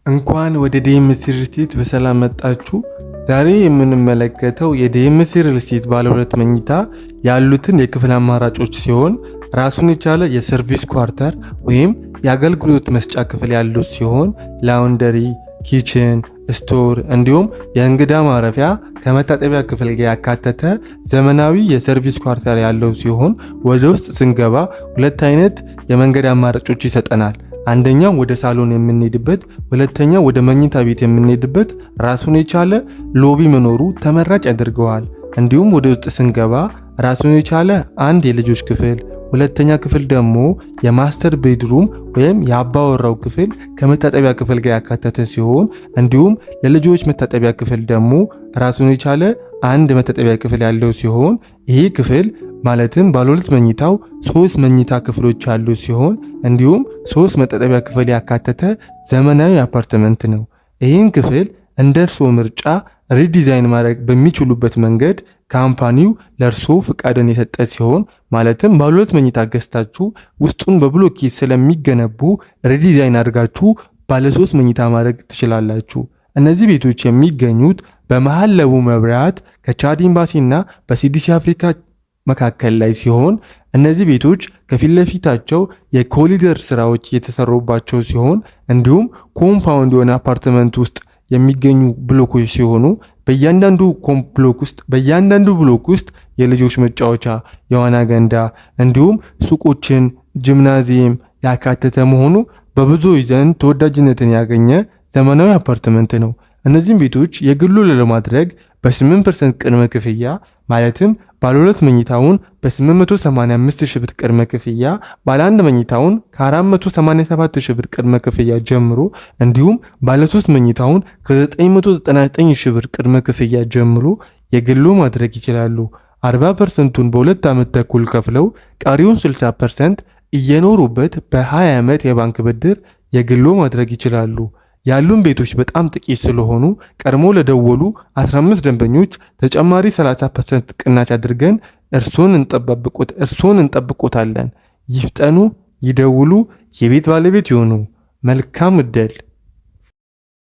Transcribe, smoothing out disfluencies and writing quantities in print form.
እንኳን ወደ ዲኤምሲ ሪል እስቴት በሰላም መጣችሁ። ዛሬ የምንመለከተው የዲኤምሲ ሪል እስቴት ባለ ሁለት መኝታ ያሉትን የክፍል አማራጮች ሲሆን ራሱን የቻለ የሰርቪስ ኳርተር ወይም የአገልግሎት መስጫ ክፍል ያለው ሲሆን ላውንደሪ፣ ኪችን፣ ስቶር እንዲሁም የእንግዳ ማረፊያ ከመታጠቢያ ክፍል ጋር ያካተተ ዘመናዊ የሰርቪስ ኳርተር ያለው ሲሆን ወደ ውስጥ ስንገባ ሁለት አይነት የመንገድ አማራጮች ይሰጠናል። አንደኛው ወደ ሳሎን የምንሄድበት፣ ሁለተኛው ወደ መኝታ ቤት የምንሄድበት ራሱን የቻለ ሎቢ መኖሩ ተመራጭ ያደርገዋል። እንዲሁም ወደ ውስጥ ስንገባ ራሱን የቻለ አንድ የልጆች ክፍል፣ ሁለተኛ ክፍል ደግሞ የማስተር ቤድሩም ወይም የአባወራው ክፍል ከመታጠቢያ ክፍል ጋር ያካተተ ሲሆን እንዲሁም ለልጆች መታጠቢያ ክፍል ደግሞ ራሱን የቻለ አንድ መታጠቢያ ክፍል ያለው ሲሆን ይሄ ክፍል ማለትም ባለ ሁለት መኝታው 3 መኝታ ክፍሎች ያሉ ሲሆን እንዲሁም 3 መታጠቢያ ክፍል ያካተተ ዘመናዊ አፓርትመንት ነው። ይህን ክፍል እንደ እርሶ ምርጫ ሪዲዛይን ማድረግ በሚችሉበት መንገድ ካምፓኒው ለእርሶ ፍቃድን የሰጠ ሲሆን ማለትም ባለ ሁለት መኝታ ገዝታችሁ ውስጡን በብሎኬት ስለሚገነቡ ሪዲዛይን አድርጋችሁ ባለ 3 መኝታ ማድረግ ትችላላችሁ። እነዚህ ቤቶች የሚገኙት በመሃል ለቡ መብራት ከቻድ ኤምባሲና በሲዲሲ አፍሪካ መካከል ላይ ሲሆን እነዚህ ቤቶች ከፊት ለፊታቸው የኮሪደር ስራዎች የተሰሩባቸው ሲሆን እንዲሁም ኮምፓውንድ የሆነ አፓርትመንት ውስጥ የሚገኙ ብሎኮች ሲሆኑ በእያንዳንዱ ብሎክ ውስጥ የልጆች መጫወቻ፣ የዋና ገንዳ እንዲሁም ሱቆችን፣ ጂምናዚየም ያካተተ መሆኑ በብዙዎች ዘንድ ተወዳጅነትን ያገኘ ዘመናዊ አፓርትመንት ነው። እነዚህም ቤቶች የግሉ ለማድረግ በ8% ቅድመ ክፍያ ማለትም ባለ ሁለት መኝታውን በ885 ሺህ ብር ቅድመ ክፍያ፣ ባለ አንድ መኝታውን ከ487 ሺህ ብር ቅድመ ክፍያ ጀምሮ እንዲሁም ባለ 3 መኝታውን ከ999 ሺህ ብር ቅድመ ክፍያ ጀምሮ የግሉ ማድረግ ይችላሉ። 40%ቱን በ2 ዓመት ተኩል ከፍለው ቀሪውን 60% እየኖሩበት በ20 ዓመት የባንክ ብድር የግሉ ማድረግ ይችላሉ። ያሉን ቤቶች በጣም ጥቂት ስለሆኑ ቀድሞ ለደወሉ 15 ደንበኞች ተጨማሪ 30% ቅናሽ አድርገን እርሶን እንጠብቆታለን። ይፍጠኑ፣ ይደውሉ፣ የቤት ባለቤት ይሆኑ። መልካም ዕድል።